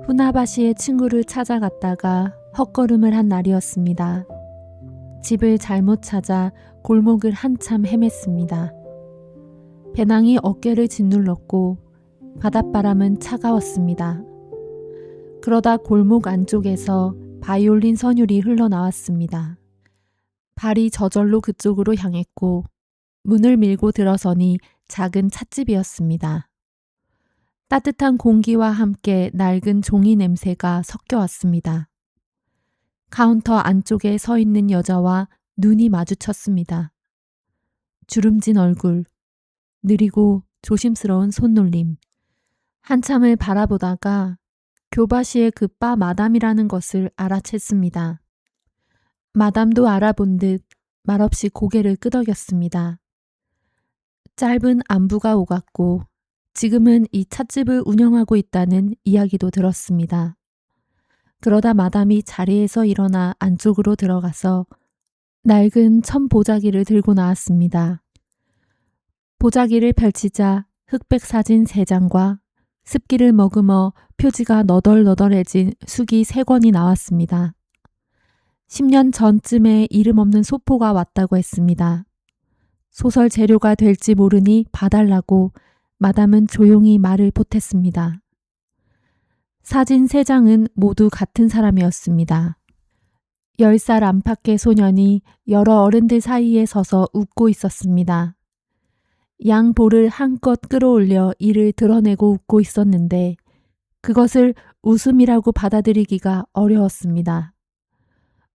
후나바시의 친구를 찾아갔다가 헛걸음을 한 날이었습니다. 집을 잘못 찾아 골목을 한참 헤맸습니다. 배낭이 어깨를 짓눌렀고 바닷바람은 차가웠습니다. 그러다 골목 안쪽에서 바이올린 선율이 흘러나왔습니다. 발이 저절로 그쪽으로 향했고 문을 밀고 들어서니 작은 찻집이었습니다. 따뜻한 공기와 함께 낡은 종이 냄새가 섞여왔습니다. 카운터 안쪽에 서 있는 여자와 눈이 마주쳤습니다. 주름진 얼굴, 느리고 조심스러운 손놀림. 한참을 바라보다가 교바시의 그 바 마담이라는 것을 알아챘습니다. 마담도 알아본 듯 말없이 고개를 끄덕였습니다. 짧은 안부가 오갔고 지금은 이 찻집을 운영하고 있다는 이야기도 들었습니다. 그러다 마담이 자리에서 일어나 안쪽으로 들어가서 낡은 천 보자기를 들고 나왔습니다. 보자기를 펼치자 흑백 사진 3장과 습기를 머금어 표지가 너덜너덜해진 수기 3권이 나왔습니다. 10년 전쯤에 이름 없는 소포가 왔다고 했습니다. 소설 재료가 될지 모르니 봐달라고 마담은 조용히 말을 보탰습니다. 사진 3장은 모두 같은 사람이었습니다. 10살 안팎의 소년이 여러 어른들 사이에 서서 웃고 있었습니다. 양 볼을 한껏 끌어올려 이를 드러내고 웃고 있었는데 그것을 웃음이라고 받아들이기가 어려웠습니다.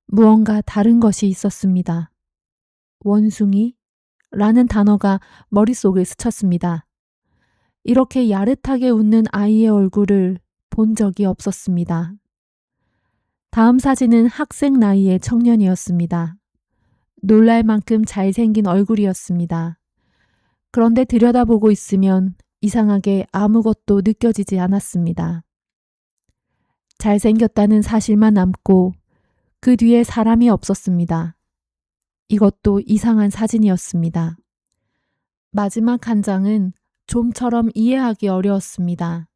무언가 다른 것이 있었습니다. 원숭이? 라는 단어가 머릿속을 스쳤습니다. 이렇게 야릇하게 웃는 아이의 얼굴을 본 적이 없었습니다. 다음 사진은 학생 나이의 청년이었습니다. 놀랄 만큼 잘생긴 얼굴이었습니다. 그런데 들여다보고 있으면 이상하게 아무것도 느껴지지 않았습니다. 잘생겼다는 사실만 남고 그 뒤에 사람이 없었습니다. 이것도 이상한 사진이었습니다. 마지막 한 장은 좀처럼 이해하기 어려웠습니다.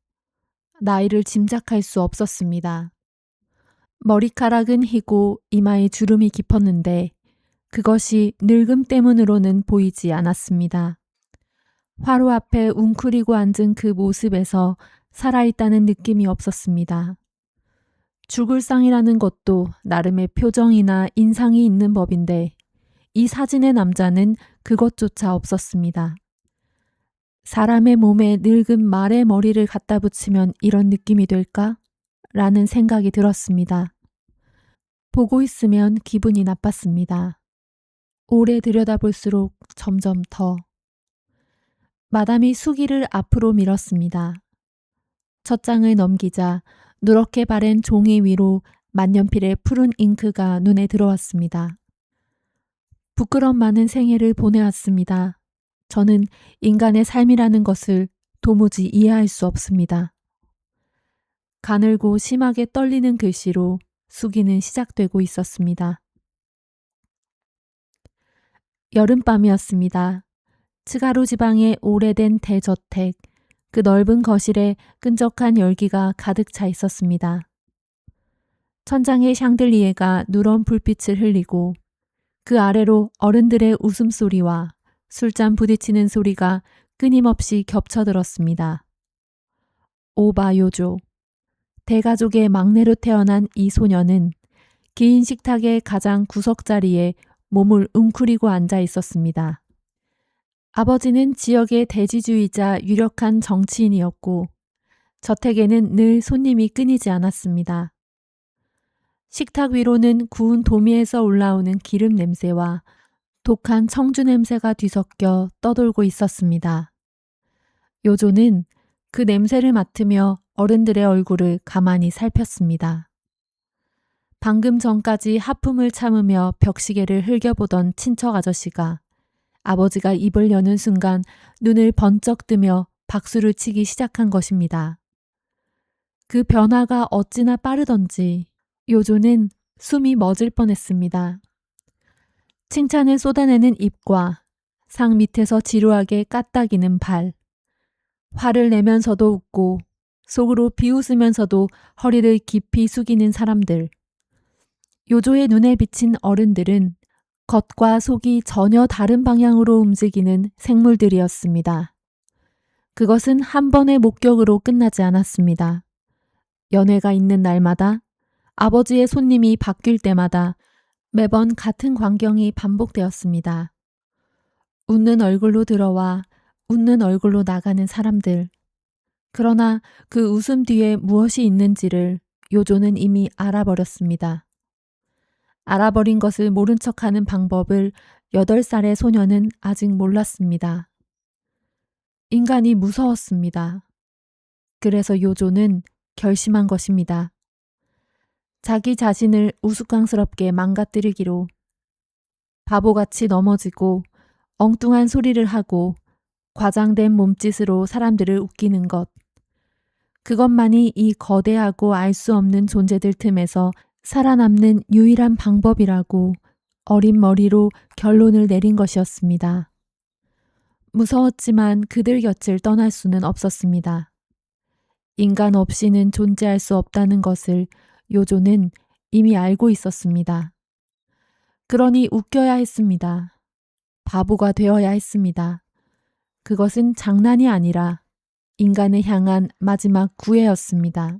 나이를 짐작할 수 없었습니다. 머리카락은 희고 이마에 주름이 깊었는데 그것이 늙음 때문으로는 보이지 않았습니다. 화로 앞에 웅크리고 앉은 그 모습에서 살아있다는 느낌이 없었습니다. 죽을 상이라는 것도 나름의 표정이나 인상이 있는 법인데 이 사진의 남자는 그것조차 없었습니다. 사람의 몸에 늙은 말의 머리를 갖다 붙이면 이런 느낌이 될까? 라는 생각이 들었습니다. 보고 있으면 기분이 나빴습니다. 오래 들여다볼수록 점점 더. 마담이 수기를 앞으로 밀었습니다. 첫 장을 넘기자 누렇게 바랜 종이 위로 만년필의 푸른 잉크가 눈에 들어왔습니다. 부끄럼 많은 생애를 보내왔습니다. 저는 인간의 삶이라는 것을 도무지 이해할 수 없습니다. 가늘고 심하게 떨리는 글씨로 수기는 시작되고 있었습니다. 여름밤이었습니다. 츠가루 지방의 오래된 대저택, 그 넓은 거실에 끈적한 열기가 가득 차 있었습니다. 천장의 샹들리에가 누런 불빛을 흘리고 그 아래로 어른들의 웃음소리와 술잔 부딪히는 소리가 끊임없이 겹쳐들었습니다. 오바요조. 대가족의 막내로 태어난 이 소녀는 긴 식탁의 가장 구석자리에 몸을 웅크리고 앉아 있었습니다. 아버지는 지역의 대지주의자 유력한 정치인이었고 저택에는 늘 손님이 끊이지 않았습니다. 식탁 위로는 구운 도미에서 올라오는 기름 냄새와 독한 청주 냄새가 뒤섞여 떠돌고 있었습니다. 요조는 그 냄새를 맡으며 어른들의 얼굴을 가만히 살폈습니다. 방금 전까지 하품을 참으며 벽시계를 흘겨보던 친척 아저씨가 아버지가 입을 여는 순간 눈을 번쩍 뜨며 박수를 치기 시작한 것입니다. 그 변화가 어찌나 빠르던지 요조는 숨이 멎을 뻔했습니다. 칭찬을 쏟아내는 입과 상 밑에서 지루하게 까딱이는 발, 화를 내면서도 웃고 속으로 비웃으면서도 허리를 깊이 숙이는 사람들. 요조의 눈에 비친 어른들은 겉과 속이 전혀 다른 방향으로 움직이는 생물들이었습니다. 그것은 한 번의 목격으로 끝나지 않았습니다. 연회가 있는 날마다, 아버지의 손님이 바뀔 때마다 매번 같은 광경이 반복되었습니다. 웃는 얼굴로 들어와 웃는 얼굴로 나가는 사람들. 그러나 그 웃음 뒤에 무엇이 있는지를 요조는 이미 알아버렸습니다. 알아버린 것을 모른 척하는 방법을 8살의 소녀는 아직 몰랐습니다. 인간이 무서웠습니다. 그래서 요조는 결심한 것입니다. 자기 자신을 우스꽝스럽게 망가뜨리기로, 바보같이 넘어지고 엉뚱한 소리를 하고 과장된 몸짓으로 사람들을 웃기는 것. 그것만이 이 거대하고 알 수 없는 존재들 틈에서 살아남는 유일한 방법이라고 어린 머리로 결론을 내린 것이었습니다. 무서웠지만 그들 곁을 떠날 수는 없었습니다. 인간 없이는 존재할 수 없다는 것을 요조는 이미 알고 있었습니다. 그러니 웃겨야 했습니다. 바보가 되어야 했습니다. 그것은 장난이 아니라 인간을 향한 마지막 구애였습니다.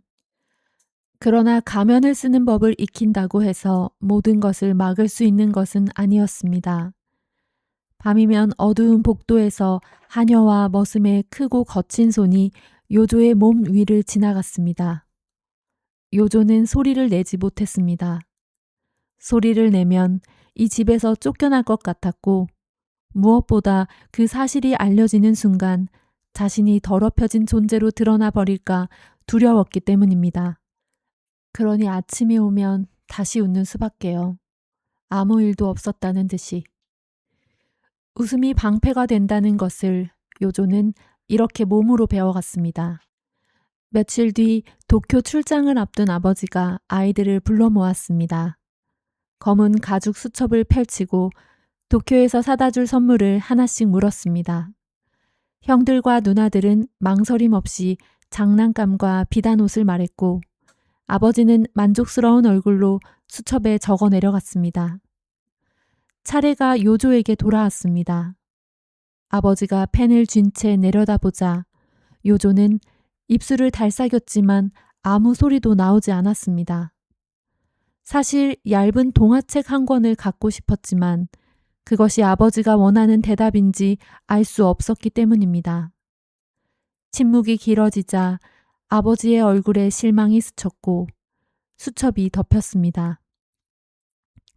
그러나 가면을 쓰는 법을 익힌다고 해서 모든 것을 막을 수 있는 것은 아니었습니다. 밤이면 어두운 복도에서 하녀와 머슴의 크고 거친 손이 요조의 몸 위를 지나갔습니다. 요조는 소리를 내지 못했습니다. 소리를 내면 이 집에서 쫓겨날 것 같았고, 무엇보다 그 사실이 알려지는 순간 자신이 더럽혀진 존재로 드러나 버릴까 두려웠기 때문입니다. 그러니 아침이 오면 다시 웃는 수밖에요. 아무 일도 없었다는 듯이. 웃음이 방패가 된다는 것을 요조는 이렇게 몸으로 배워갔습니다. 며칠 뒤 도쿄 출장을 앞둔 아버지가 아이들을 불러 모았습니다. 검은 가죽 수첩을 펼치고 도쿄에서 사다 줄 선물을 하나씩 물었습니다. 형들과 누나들은 망설임 없이 장난감과 비단옷을 말했고, 아버지는 만족스러운 얼굴로 수첩에 적어 내려갔습니다. 차례가 요조에게 돌아왔습니다. 아버지가 펜을 쥔 채 내려다보자 요조는 입술을 달싹였지만 아무 소리도 나오지 않았습니다. 사실 얇은 동화책 한 권을 갖고 싶었지만 그것이 아버지가 원하는 대답인지 알 수 없었기 때문입니다. 침묵이 길어지자 아버지의 얼굴에 실망이 스쳤고 수첩이 덮였습니다.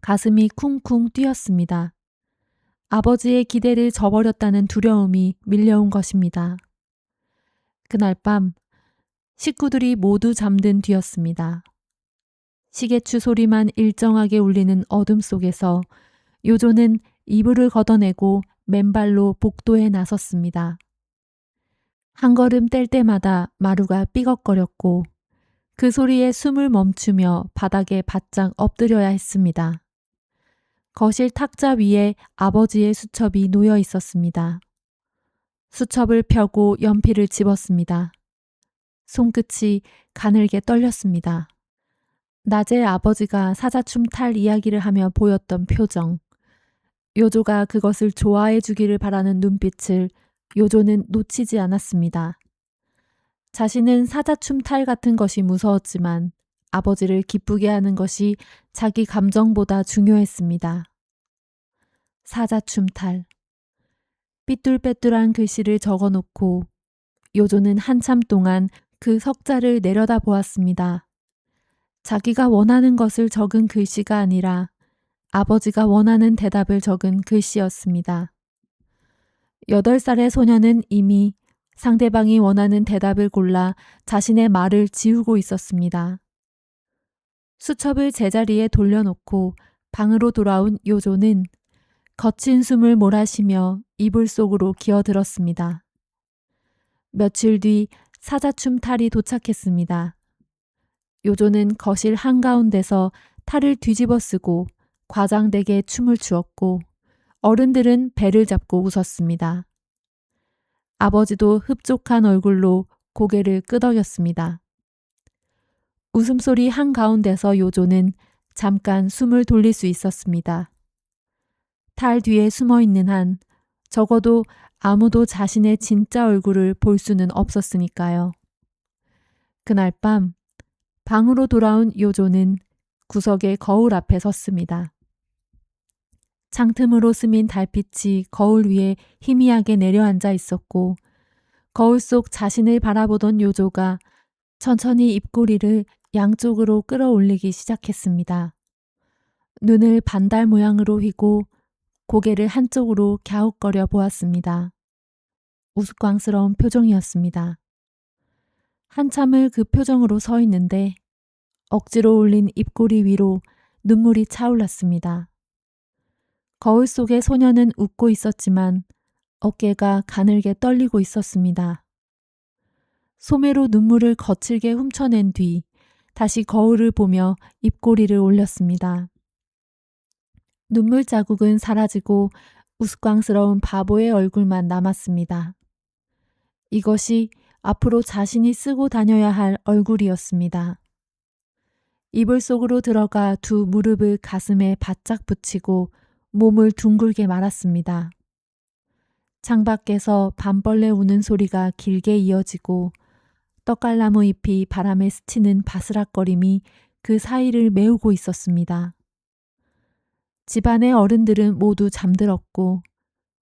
가슴이 쿵쿵 뛰었습니다. 아버지의 기대를 저버렸다는 두려움이 밀려온 것입니다. 그날 밤 식구들이 모두 잠든 뒤였습니다. 시계추 소리만 일정하게 울리는 어둠 속에서 요조는 이불을 걷어내고 맨발로 복도에 나섰습니다. 한 걸음 뗄 때마다 마루가 삐걱거렸고 그 소리에 숨을 멈추며 바닥에 바짝 엎드려야 했습니다. 거실 탁자 위에 아버지의 수첩이 놓여 있었습니다. 수첩을 펴고 연필을 집었습니다. 손끝이 가늘게 떨렸습니다. 낮에 아버지가 사자춤 탈 이야기를 하며 보였던 표정, 요조가 그것을 좋아해 주기를 바라는 눈빛을 요조는 놓치지 않았습니다. 자신은 사자춤 탈 같은 것이 무서웠지만 아버지를 기쁘게 하는 것이 자기 감정보다 중요했습니다. 사자춤 탈. 삐뚤빼뚤한 글씨를 적어놓고 요조는 한참 동안 그 석자를 내려다 보았습니다. 자기가 원하는 것을 적은 글씨가 아니라 아버지가 원하는 대답을 적은 글씨였습니다. 8살의 소녀는 이미 상대방이 원하는 대답을 골라 자신의 말을 지우고 있었습니다. 수첩을 제자리에 돌려놓고 방으로 돌아온 요조는 거친 숨을 몰아쉬며 이불 속으로 기어들었습니다. 며칠 뒤 사자춤 탈이 도착했습니다. 요조는 거실 한가운데서 탈을 뒤집어 쓰고 과장되게 춤을 추었고 어른들은 배를 잡고 웃었습니다. 아버지도 흡족한 얼굴로 고개를 끄덕였습니다. 웃음소리 한가운데서 요조는 잠깐 숨을 돌릴 수 있었습니다. 탈 뒤에 숨어 있는 한 적어도 아무도 자신의 진짜 얼굴을 볼 수는 없었으니까요. 그날 밤 방으로 돌아온 요조는 구석의 거울 앞에 섰습니다. 창틈으로 스민 달빛이 거울 위에 희미하게 내려앉아 있었고 거울 속 자신을 바라보던 요조가 천천히 입꼬리를 양쪽으로 끌어올리기 시작했습니다. 눈을 반달 모양으로 휘고 고개를 한쪽으로 갸웃거려 보았습니다. 우스꽝스러운 표정이었습니다. 한참을 그 표정으로 서 있는데 억지로 올린 입꼬리 위로 눈물이 차올랐습니다. 거울 속의 소녀는 웃고 있었지만 어깨가 가늘게 떨리고 있었습니다. 소매로 눈물을 거칠게 훔쳐낸 뒤 다시 거울을 보며 입꼬리를 올렸습니다. 눈물 자국은 사라지고 우스꽝스러운 바보의 얼굴만 남았습니다. 이것이 앞으로 자신이 쓰고 다녀야 할 얼굴이었습니다. 이불 속으로 들어가 두 무릎을 가슴에 바짝 붙이고 몸을 둥글게 말았습니다. 창밖에서 밤벌레 우는 소리가 길게 이어지고 떡갈나무 잎이 바람에 스치는 바스락거림이 그 사이를 메우고 있었습니다. 집안의 어른들은 모두 잠들었고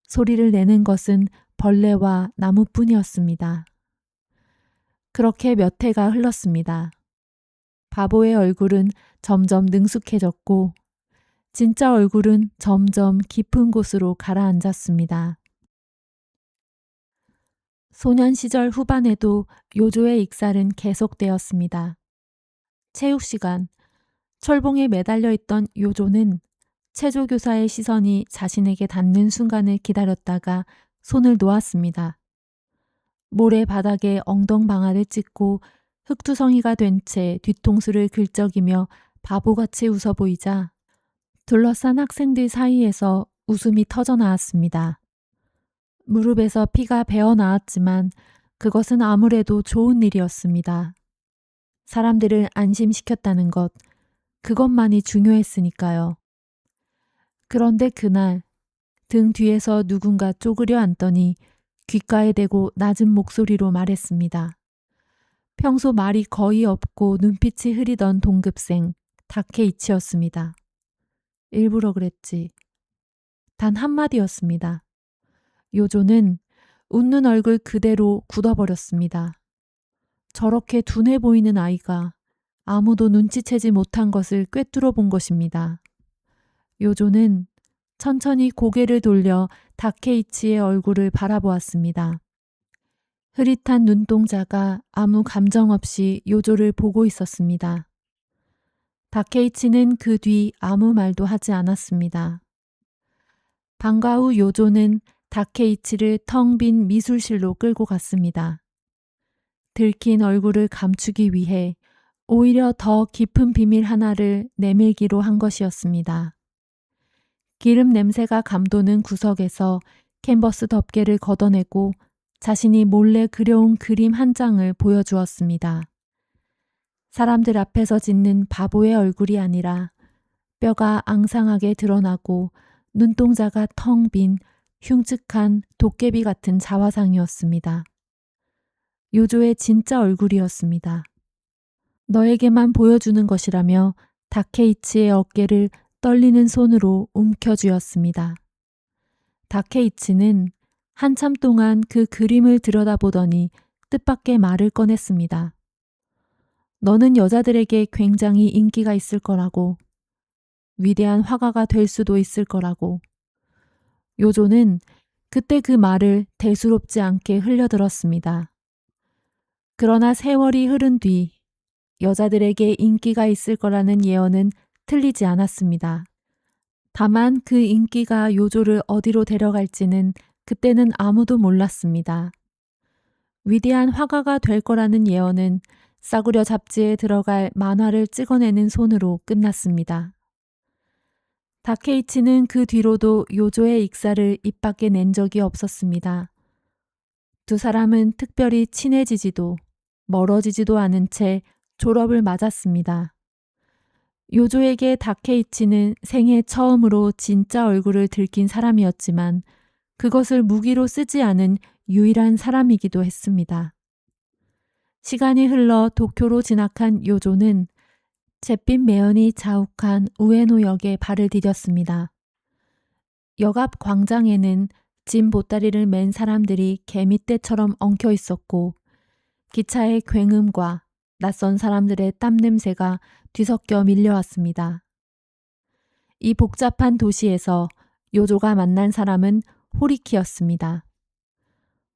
소리를 내는 것은 벌레와 나무뿐이었습니다. 그렇게 몇 해가 흘렀습니다. 바보의 얼굴은 점점 능숙해졌고 진짜 얼굴은 점점 깊은 곳으로 가라앉았습니다. 소년 시절 후반에도 요조의 익살은 계속되었습니다. 체육 시간, 철봉에 매달려 있던 요조는 체조교사의 시선이 자신에게 닿는 순간을 기다렸다가 손을 놓았습니다. 모래 바닥에 엉덩방아를 찍고 흙투성이가 된 채 뒤통수를 긁적이며 바보같이 웃어 보이자 둘러싼 학생들 사이에서 웃음이 터져 나왔습니다. 무릎에서 피가 배어 나왔지만 그것은 아무래도 좋은 일이었습니다. 사람들을 안심시켰다는 것, 그것만이 중요했으니까요. 그런데 그날 등 뒤에서 누군가 쪼그려 앉더니 귓가에 대고 낮은 목소리로 말했습니다. 평소 말이 거의 없고 눈빛이 흐리던 동급생 다케이치였습니다. 일부러 그랬지. 단 한마디였습니다. 요조는 웃는 얼굴 그대로 굳어버렸습니다. 저렇게 둔해 보이는 아이가 아무도 눈치채지 못한 것을 꿰뚫어 본 것입니다. 요조는 천천히 고개를 돌려 다케이치의 얼굴을 바라보았습니다. 흐릿한 눈동자가 아무 감정 없이 요조를 보고 있었습니다. 다케이치는 그 뒤 아무 말도 하지 않았습니다. 방과 후 요조는 다케이치를 텅 빈 미술실로 끌고 갔습니다. 들킨 얼굴을 감추기 위해 오히려 더 깊은 비밀 하나를 내밀기로 한 것이었습니다. 기름 냄새가 감도는 구석에서 캔버스 덮개를 걷어내고 자신이 몰래 그려온 그림 한 장을 보여주었습니다. 사람들 앞에서 짓는 바보의 얼굴이 아니라 뼈가 앙상하게 드러나고 눈동자가 텅 빈 흉측한 도깨비 같은 자화상이었습니다. 요조의 진짜 얼굴이었습니다. 너에게만 보여주는 것이라며 다케이치의 어깨를 떨리는 손으로 움켜쥐었습니다. 다케이치는 한참 동안 그 그림을 들여다보더니 뜻밖의 말을 꺼냈습니다. 너는 여자들에게 굉장히 인기가 있을 거라고, 위대한 화가가 될 수도 있을 거라고. 요조는 그때 그 말을 대수롭지 않게 흘려들었습니다. 그러나 세월이 흐른 뒤 여자들에게 인기가 있을 거라는 예언은 틀리지 않았습니다. 다만 그 인기가 요조를 어디로 데려갈지는 그때는 아무도 몰랐습니다. 위대한 화가가 될 거라는 예언은 싸구려 잡지에 들어갈 만화를 찍어내는 손으로 끝났습니다. 다케이치는 그 뒤로도 요조의 익사를 입 밖에 낸 적이 없었습니다. 두 사람은 특별히 친해지지도 멀어지지도 않은 채 졸업을 맞았습니다. 요조에게 다케이치는 생애 처음으로 진짜 얼굴을 들킨 사람이었지만 그것을 무기로 쓰지 않은 유일한 사람이기도 했습니다. 시간이 흘러 도쿄로 진학한 요조는 잿빛 매연이 자욱한 우에노역에 발을 디뎠습니다. 역 앞 광장에는 짐 보따리를 맨 사람들이 개미떼처럼 엉켜 있었고 기차의 굉음과 낯선 사람들의 땀 냄새가 뒤섞여 밀려왔습니다. 이 복잡한 도시에서 요조가 만난 사람은 호리키였습니다.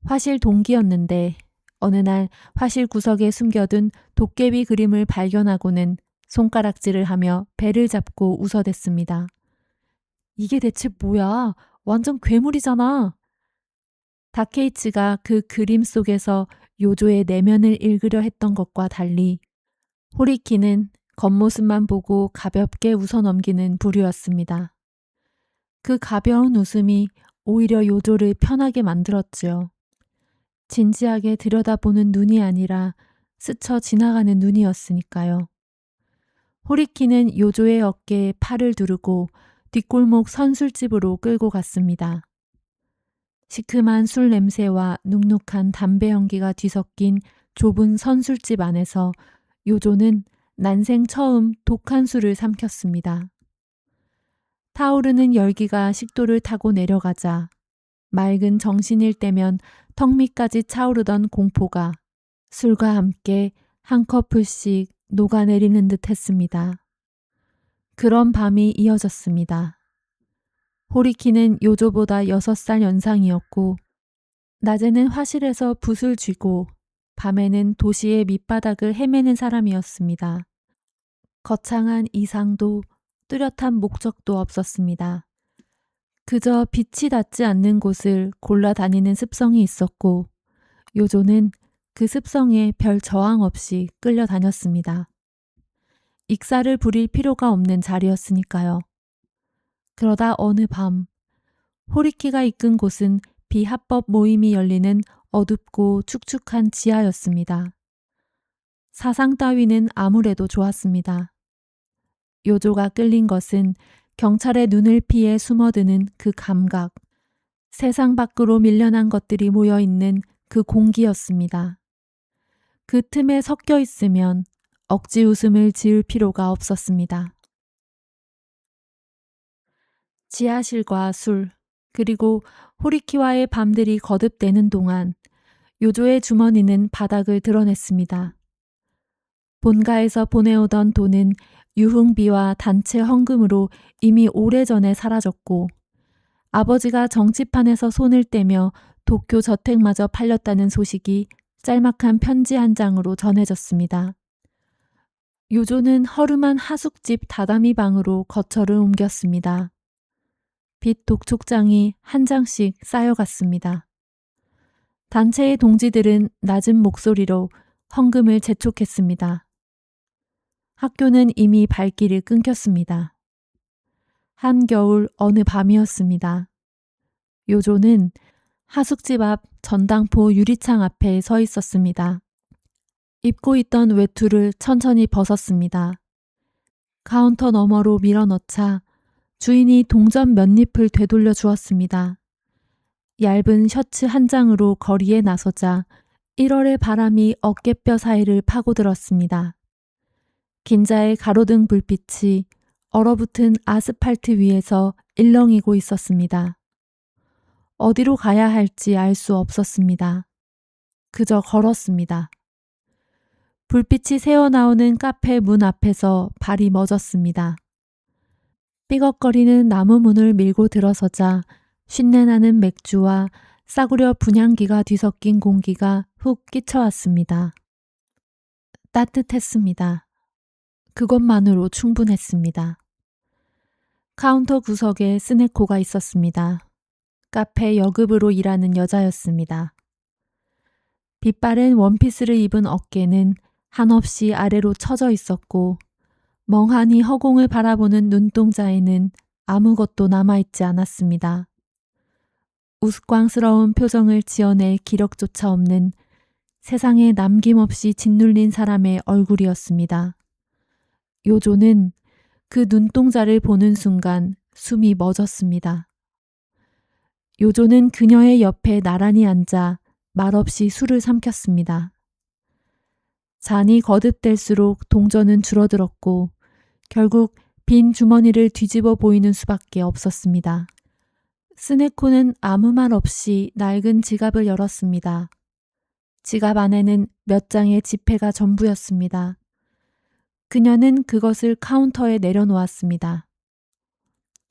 화실 동기였는데 어느 날 화실 구석에 숨겨둔 도깨비 그림을 발견하고는 손가락질을 하며 배를 잡고 웃어댔습니다. 이게 대체 뭐야? 완전 괴물이잖아. 다케이치가 그 그림 속에서 요조의 내면을 읽으려 했던 것과 달리 호리키는 겉모습만 보고 가볍게 웃어넘기는 부류였습니다. 그 가벼운 웃음이 오히려 요조를 편하게 만들었지요. 진지하게 들여다보는 눈이 아니라 스쳐 지나가는 눈이었으니까요. 호리키는 요조의 어깨에 팔을 두르고 뒷골목 선술집으로 끌고 갔습니다. 시큼한 술 냄새와 눅눅한 담배 연기가 뒤섞인 좁은 선술집 안에서 요조는 난생 처음 독한 술을 삼켰습니다. 타오르는 열기가 식도를 타고 내려가자 맑은 정신일 때면 턱 밑까지 차오르던 공포가 술과 함께 한 커플씩 녹아내리는 듯 했습니다. 그런 밤이 이어졌습니다. 호리키는 요조보다 6살 연상이었고 낮에는 화실에서 붓을 쥐고 밤에는 도시의 밑바닥을 헤매는 사람이었습니다. 거창한 이상도 뚜렷한 목적도 없었습니다. 그저 빛이 닿지 않는 곳을 골라 다니는 습성이 있었고 요조는 그 습성에 별 저항 없이 끌려다녔습니다. 익사를 부릴 필요가 없는 자리였으니까요. 그러다 어느 밤 호리키가 이끈 곳은 비합법 모임이 열리는 어둡고 축축한 지하였습니다. 사상 따위는 아무래도 좋았습니다. 요조가 끌린 것은 경찰의 눈을 피해 숨어드는 그 감각, 세상 밖으로 밀려난 것들이 모여있는 그 공기였습니다. 그 틈에 섞여 있으면 억지 웃음을 지을 필요가 없었습니다. 지하실과 술, 그리고 호리키와의 밤들이 거듭되는 동안 요조의 주머니는 바닥을 드러냈습니다. 본가에서 보내오던 돈은 유흥비와 단체 헌금으로 이미 오래전에 사라졌고 아버지가 정치판에서 손을 떼며 도쿄 저택마저 팔렸다는 소식이 짤막한 편지 한 장으로 전해졌습니다. 요조는 허름한 하숙집 다다미 방으로 거처를 옮겼습니다. 빛 독촉장이 한 장씩 쌓여갔습니다. 단체의 동지들은 낮은 목소리로 헌금을 재촉했습니다. 학교는 이미 발길이 끊겼습니다. 한겨울 어느 밤이었습니다. 요조는 하숙집 앞 전당포 유리창 앞에 서 있었습니다. 입고 있던 외투를 천천히 벗었습니다. 카운터 너머로 밀어넣자 주인이 동전 몇 잎을 되돌려 주었습니다. 얇은 셔츠 한 장으로 거리에 나서자 1월의 바람이 어깨뼈 사이를 파고들었습니다. 긴자의 가로등 불빛이 얼어붙은 아스팔트 위에서 일렁이고 있었습니다. 어디로 가야 할지 알 수 없었습니다. 그저 걸었습니다. 불빛이 새어나오는 카페 문 앞에서 발이 멎었습니다. 삐걱거리는 나무 문을 밀고 들어서자 쉰내나는 맥주와 싸구려 분향기가 뒤섞인 공기가 훅 끼쳐왔습니다. 따뜻했습니다. 그것만으로 충분했습니다. 카운터 구석에 스네코가 있었습니다. 카페 여급으로 일하는 여자였습니다. 빛바랜 원피스를 입은 어깨는 한없이 아래로 처져 있었고 멍하니 허공을 바라보는 눈동자에는 아무것도 남아있지 않았습니다. 우스꽝스러운 표정을 지어낼 기력조차 없는 세상에 남김없이 짓눌린 사람의 얼굴이었습니다. 요조는 그 눈동자를 보는 순간 숨이 멎었습니다. 요조는 그녀의 옆에 나란히 앉아 말없이 술을 삼켰습니다. 잔이 거듭될수록 동전은 줄어들었고 결국 빈 주머니를 뒤집어 보이는 수밖에 없었습니다. 스네코는 아무 말 없이 낡은 지갑을 열었습니다. 지갑 안에는 몇 장의 지폐가 전부였습니다. 그녀는 그것을 카운터에 내려놓았습니다.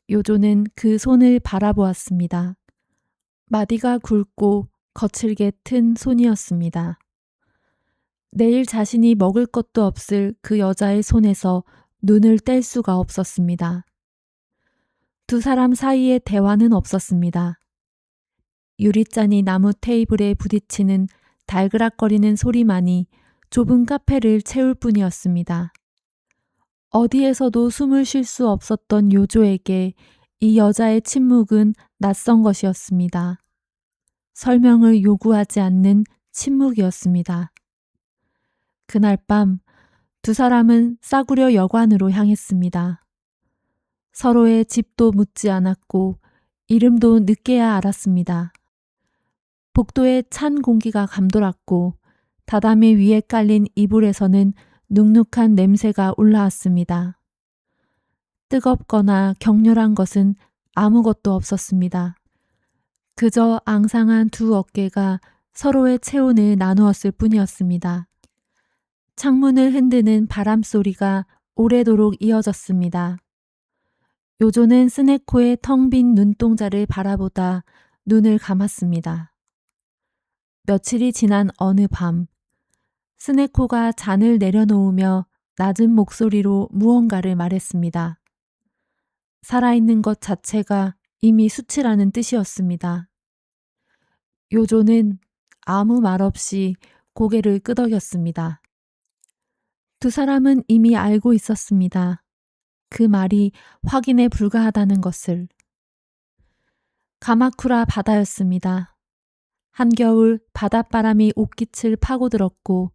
요조는 그 손을 바라보았습니다. 마디가 굵고 거칠게 튼 손이었습니다. 내일 자신이 먹을 것도 없을 그 여자의 손에서 눈을 뗄 수가 없었습니다. 두 사람 사이에 대화는 없었습니다. 유리잔이 나무 테이블에 부딪히는 달그락거리는 소리만이 좁은 카페를 채울 뿐이었습니다. 어디에서도 숨을 쉴 수 없었던 요조에게 이 여자의 침묵은 낯선 것이었습니다. 설명을 요구하지 않는 침묵이었습니다. 그날 밤 두 사람은 싸구려 여관으로 향했습니다. 서로의 집도 묻지 않았고 이름도 늦게야 알았습니다. 복도에 찬 공기가 감돌았고 다다미 위에 깔린 이불에서는 눅눅한 냄새가 올라왔습니다. 뜨겁거나 격렬한 것은 아무것도 없었습니다. 그저 앙상한 두 어깨가 서로의 체온을 나누었을 뿐이었습니다. 창문을 흔드는 바람 소리가 오래도록 이어졌습니다. 요조는 스네코의 텅 빈 눈동자를 바라보다 눈을 감았습니다. 며칠이 지난 어느 밤, 스네코가 잔을 내려놓으며 낮은 목소리로 무언가를 말했습니다. 살아있는 것 자체가 이미 수치라는 뜻이었습니다. 요조는 아무 말 없이 고개를 끄덕였습니다. 두 사람은 이미 알고 있었습니다. 그 말이 확인에 불과하다는 것을. 가마쿠라 바다였습니다. 한겨울 바닷바람이 옷깃을 파고들었고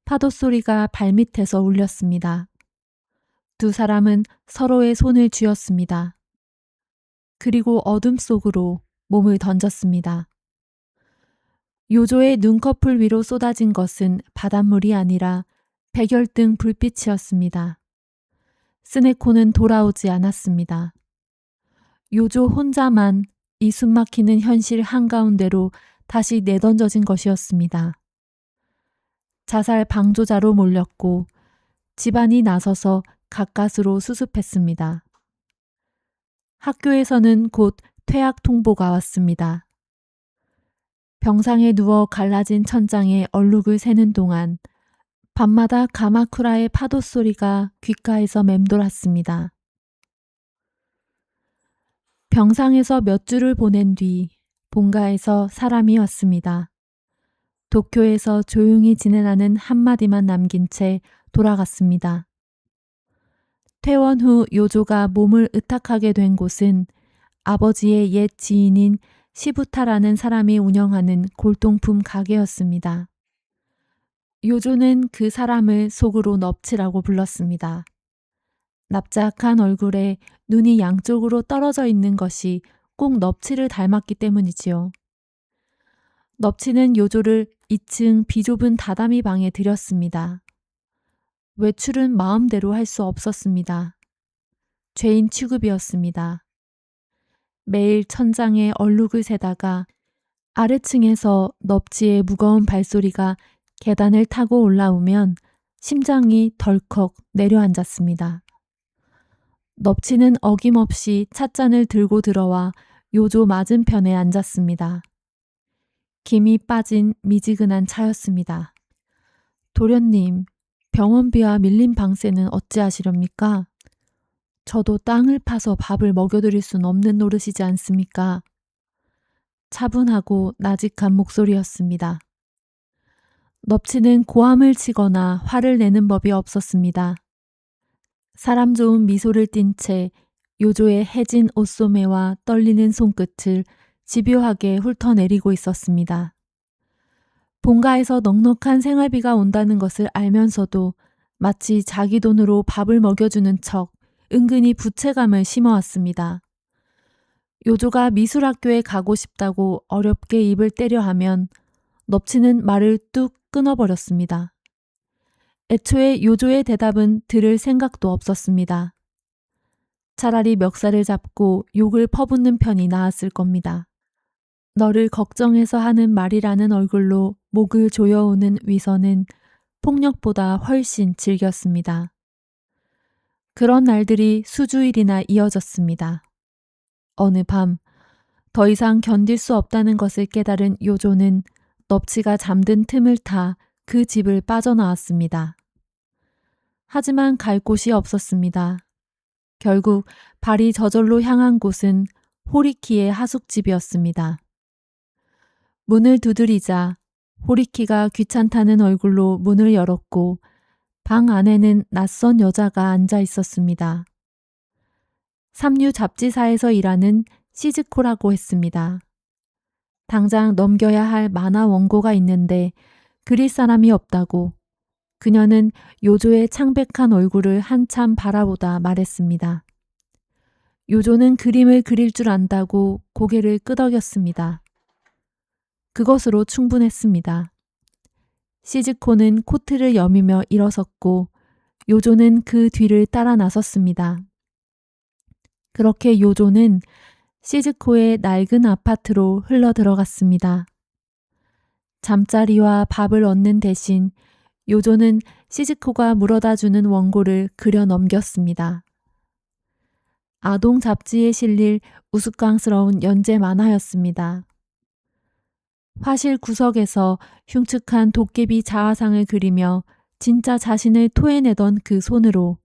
파도 소리가 발밑에서 울렸습니다. 두 사람은 서로의 손을 쥐었습니다. 그리고 어둠 속으로 몸을 던졌습니다. 요조의 눈꺼풀 위로 쏟아진 것은 바닷물이 아니라 백열등 불빛이었습니다. 스네코는 돌아오지 않았습니다. 요조 혼자만 이 숨막히는 현실 한가운데로 다시 내던져진 것이었습니다. 자살 방조자로 몰렸고 집안이 나서서 가까스로 수습했습니다. 학교에서는 곧 퇴학 통보가 왔습니다. 병상에 누워 갈라진 천장에 얼룩을 새는 동안 밤마다 가마쿠라의 파도 소리가 귓가에서 맴돌았습니다. 병상에서 몇 주를 보낸 뒤 본가에서 사람이 왔습니다. 도쿄에서 조용히 지내라는 한마디만 남긴 채 돌아갔습니다. 퇴원 후 요조가 몸을 의탁하게 된 곳은 아버지의 옛 지인인 시부타라는 사람이 운영하는 골동품 가게였습니다. 요조는 그 사람을 속으로 넙치라고 불렀습니다. 납작한 얼굴에 눈이 양쪽으로 떨어져 있는 것이 꼭 넙치를 닮았기 때문이지요. 넙치는 요조를 2층 비좁은 다다미 방에 들였습니다. 외출은 마음대로 할 수 없었습니다. 죄인 취급이었습니다. 매일 천장에 얼룩을 새다가 아래층에서 넙치의 무거운 발소리가 계단을 타고 올라오면 심장이 덜컥 내려앉았습니다. 넙치는 어김없이 찻잔을 들고 들어와 요조 맞은편에 앉았습니다. 김이 빠진 미지근한 차였습니다. 도련님, 병원비와 밀린 방세는 어찌하시렵니까? 저도 땅을 파서 밥을 먹여드릴 순 없는 노릇이지 않습니까? 차분하고 나직한 목소리였습니다. 넙치는 고함을 치거나 화를 내는 법이 없었습니다. 사람 좋은 미소를 띤 채 요조의 해진 옷소매와 떨리는 손끝을 집요하게 훑어내리고 있었습니다. 본가에서 넉넉한 생활비가 온다는 것을 알면서도 마치 자기 돈으로 밥을 먹여주는 척 은근히 부채감을 심어왔습니다. 요조가 미술학교에 가고 싶다고 어렵게 입을 때려 하면 넙치는 말을 뚝 끊어버렸습니다. 애초에 요조의 대답은 들을 생각도 없었습니다. 차라리 멱살을 잡고 욕을 퍼붓는 편이 나았을 겁니다. 너를 걱정해서 하는 말이라는 얼굴로 목을 조여오는 위선은 폭력보다 훨씬 질겼습니다. 그런 날들이 수주일이나 이어졌습니다. 어느 밤 더 이상 견딜 수 없다는 것을 깨달은 요조는 넙치가 잠든 틈을 타 그 집을 빠져나왔습니다. 하지만 갈 곳이 없었습니다. 결국 발이 저절로 향한 곳은 호리키의 하숙집이었습니다. 문을 두드리자 호리키가 귀찮다는 얼굴로 문을 열었고 방 안에는 낯선 여자가 앉아 있었습니다. 삼류 잡지사에서 일하는 시즈코라고 했습니다. 당장 넘겨야 할 만화 원고가 있는데 그릴 사람이 없다고 그녀는 요조의 창백한 얼굴을 한참 바라보다 말했습니다. 요조는 그림을 그릴 줄 안다고 고개를 끄덕였습니다. 그것으로 충분했습니다. 시즈코는 코트를 여미며 일어섰고 요조는 그 뒤를 따라 나섰습니다. 그렇게 요조는 시즈코의 낡은 아파트로 흘러 들어갔습니다. 잠자리와 밥을 얻는 대신 요조는 시즈코가 물어다 주는 원고를 그려 넘겼습니다. 아동 잡지에 실릴 우스꽝스러운 연재 만화였습니다. 화실 구석에서 흉측한 도깨비 자화상을 그리며 진짜 자신을 토해내던 그 손으로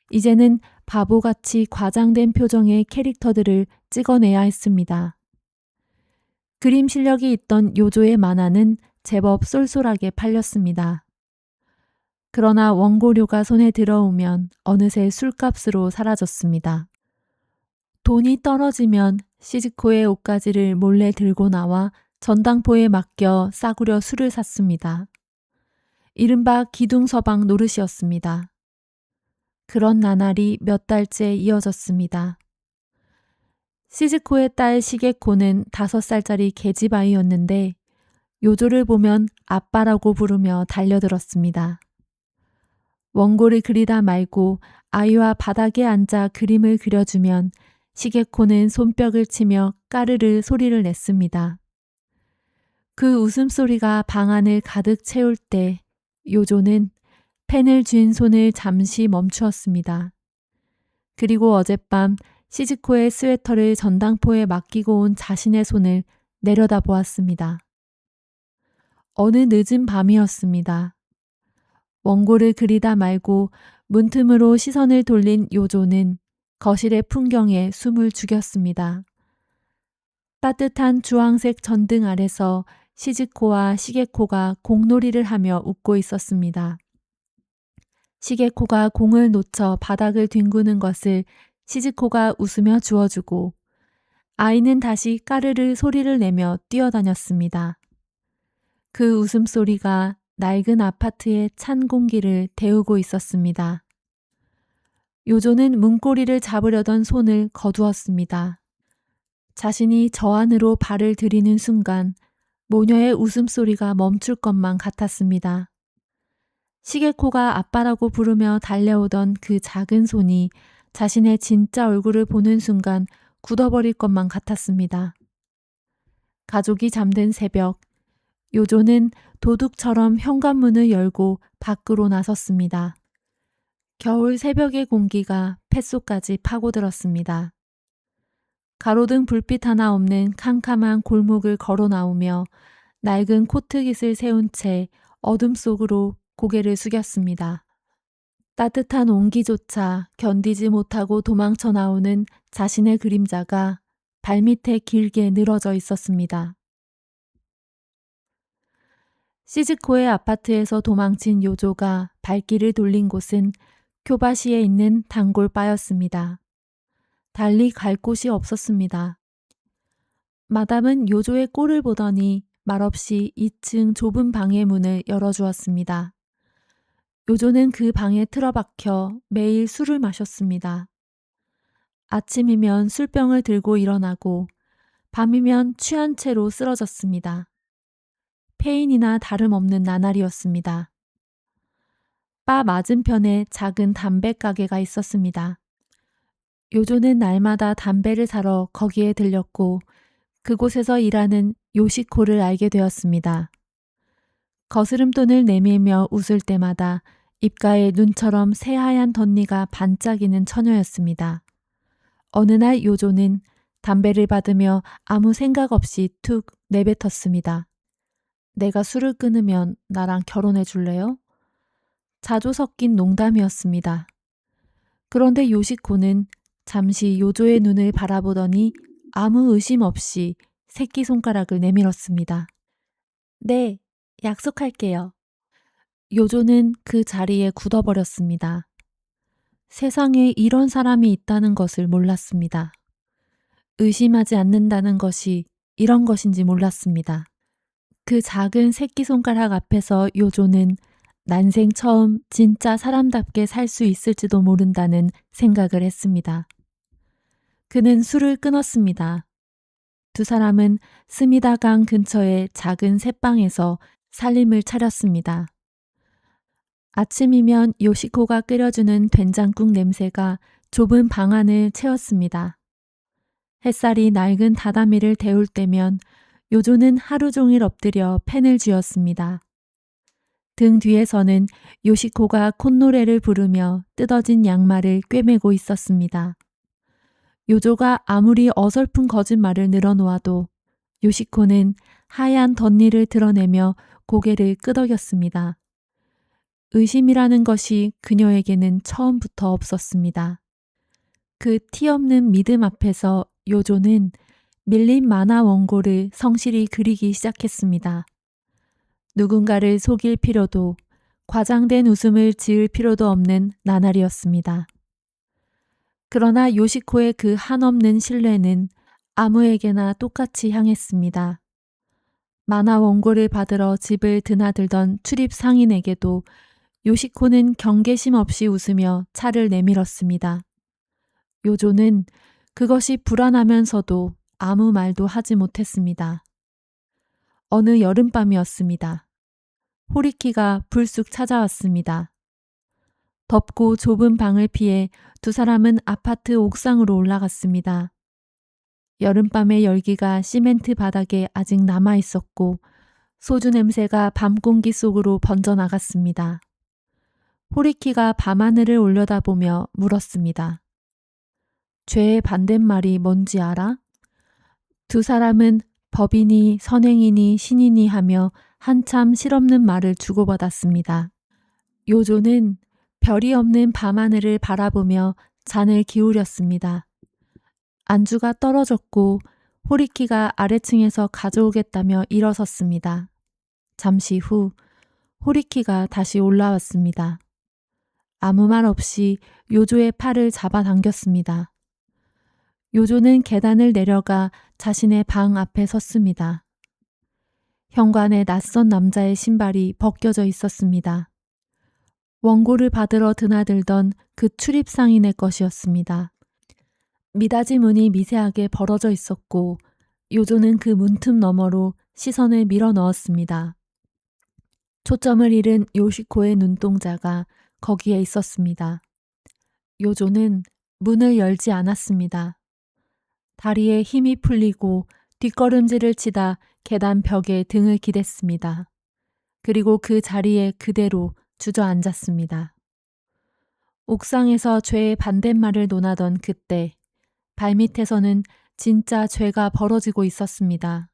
이제는 바보같이 과장된 표정의 캐릭터들을 찍어내야 했습니다. 그림 실력이 있던 요조의 만화는 제법 쏠쏠하게 팔렸습니다. 그러나 원고료가 손에 들어오면 어느새 술값으로 사라졌습니다. 돈이 떨어지면 시즈코의 옷가지를 몰래 들고 나와 전당포에 맡겨 싸구려 술을 샀습니다. 이른바 기둥서방 노릇이었습니다. 그런 나날이 몇 달째 이어졌습니다. 시즈코의 딸 시게코는 5살짜리 계집아이였는데 요조를 보면 아빠라고 부르며 달려들었습니다. 원고를 그리다 말고 아이와 바닥에 앉아 그림을 그려주면 시게코는 손뼉을 치며 까르르 소리를 냈습니다. 그 웃음소리가 방 안을 가득 채울 때 요조는 펜을 쥔 손을 잠시 멈추었습니다. 그리고 어젯밤 시즈코의 스웨터를 전당포에 맡기고 온 자신의 손을 내려다보았습니다. 어느 늦은 밤이었습니다. 원고를 그리다 말고 문틈으로 시선을 돌린 요조는 거실의 풍경에 숨을 죽였습니다. 따뜻한 주황색 전등 아래서 시즈코와 시게코가 공놀이를 하며 웃고 있었습니다. 시게코가 공을 놓쳐 바닥을 뒹구는 것을 시즈코가 웃으며 주워주고 아이는 다시 까르르 소리를 내며 뛰어다녔습니다. 그 웃음소리가 낡은 아파트의 찬 공기를 데우고 있었습니다. 요조는 문고리를 잡으려던 손을 거두었습니다. 자신이 저 안으로 발을 들이는 순간 모녀의 웃음소리가 멈출 것만 같았습니다. 시게코가 아빠라고 부르며 달려오던 그 작은 손이 자신의 진짜 얼굴을 보는 순간 굳어버릴 것만 같았습니다. 가족이 잠든 새벽, 요조는 도둑처럼 현관문을 열고 밖으로 나섰습니다. 겨울 새벽의 공기가 뱃속까지 파고들었습니다. 가로등 불빛 하나 없는 캄캄한 골목을 걸어 나오며 낡은 코트깃을 세운 채 어둠 속으로 고개를 숙였습니다. 따뜻한 온기조차 견디지 못하고 도망쳐 나오는 자신의 그림자가 발밑에 길게 늘어져 있었습니다. 시즈코의 아파트에서 도망친 요조가 발길을 돌린 곳은 쿄바시에 있는 단골바였습니다. 달리 갈 곳이 없었습니다. 마담은 요조의 꼴을 보더니 말없이 2층 좁은 방의 문을 열어주었습니다. 요조는 그 방에 틀어박혀 매일 술을 마셨습니다. 아침이면 술병을 들고 일어나고 밤이면 취한 채로 쓰러졌습니다. 폐인이나 다름없는 나날이었습니다. 바 맞은편에 작은 담배 가게가 있었습니다. 요조는 날마다 담배를 사러 거기에 들렸고 그곳에서 일하는 요시코를 알게 되었습니다. 거스름돈을 내밀며 웃을 때마다 입가에 눈처럼 새하얀 덧니가 반짝이는 처녀였습니다. 어느 날 요조는 담배를 받으며 아무 생각 없이 툭 내뱉었습니다. 내가 술을 끊으면 나랑 결혼해 줄래요? 자조 섞인 농담이었습니다. 그런데 요시코는 잠시 요조의 눈을 바라보더니 아무 의심 없이 새끼손가락을 내밀었습니다. 네, 약속할게요. 요조는 그 자리에 굳어버렸습니다. 세상에 이런 사람이 있다는 것을 몰랐습니다. 의심하지 않는다는 것이 이런 것인지 몰랐습니다. 그 작은 새끼손가락 앞에서 요조는 난생 처음 진짜 사람답게 살 수 있을지도 모른다는 생각을 했습니다. 그는 술을 끊었습니다. 두 사람은 스미다강 근처의 작은 새방에서 살림을 차렸습니다. 아침이면 요시코가 끓여주는 된장국 냄새가 좁은 방 안을 채웠습니다. 햇살이 낡은 다다미를 데울 때면 요조는 하루 종일 엎드려 펜을 쥐었습니다. 등 뒤에서는 요시코가 콧노래를 부르며 뜯어진 양말을 꿰매고 있었습니다. 요조가 아무리 어설픈 거짓말을 늘어놓아도 요시코는 하얀 덧니를 드러내며 고개를 끄덕였습니다. 의심이라는 것이 그녀에게는 처음부터 없었습니다. 그 티없는 믿음 앞에서 요조는 밀린 만화 원고를 성실히 그리기 시작했습니다. 누군가를 속일 필요도 과장된 웃음을 지을 필요도 없는 나날이었습니다. 그러나 요시코의 그 한없는 신뢰는 아무에게나 똑같이 향했습니다. 만화 원고를 받으러 집을 드나들던 출입 상인에게도 요시코는 경계심 없이 웃으며 차를 내밀었습니다. 요조는 그것이 불안하면서도 아무 말도 하지 못했습니다. 어느 여름밤이었습니다. 호리키가 불쑥 찾아왔습니다. 덥고 좁은 방을 피해 두 사람은 아파트 옥상으로 올라갔습니다. 여름밤의 열기가 시멘트 바닥에 아직 남아 있었고 소주 냄새가 밤 공기 속으로 번져나갔습니다. 호리키가 밤하늘을 올려다보며 물었습니다. 죄의 반대말이 뭔지 알아? 두 사람은 법이니 선행이니 신이니 하며 한참 실없는 말을 주고받았습니다. 요조는 별이 없는 밤하늘을 바라보며 잔을 기울였습니다. 안주가 떨어졌고 호리키가 아래층에서 가져오겠다며 일어섰습니다. 잠시 후 호리키가 다시 올라왔습니다. 아무 말 없이 요조의 팔을 잡아당겼습니다. 요조는 계단을 내려가 자신의 방 앞에 섰습니다. 현관에 낯선 남자의 신발이 벗겨져 있었습니다. 원고를 받으러 드나들던 그 출입 상인의 것이었습니다. 미닫이 문이 미세하게 벌어져 있었고 요조는 그 문틈 너머로 시선을 밀어 넣었습니다. 초점을 잃은 요시코의 눈동자가 거기에 있었습니다. 요조는 문을 열지 않았습니다. 다리에 힘이 풀리고 뒷걸음질을 치다 계단 벽에 등을 기댔습니다. 그리고 그 자리에 그대로 주저앉았습니다. 옥상에서 죄의 반대말을 논하던 그때 발밑에서는 진짜 죄가 벌어지고 있었습니다.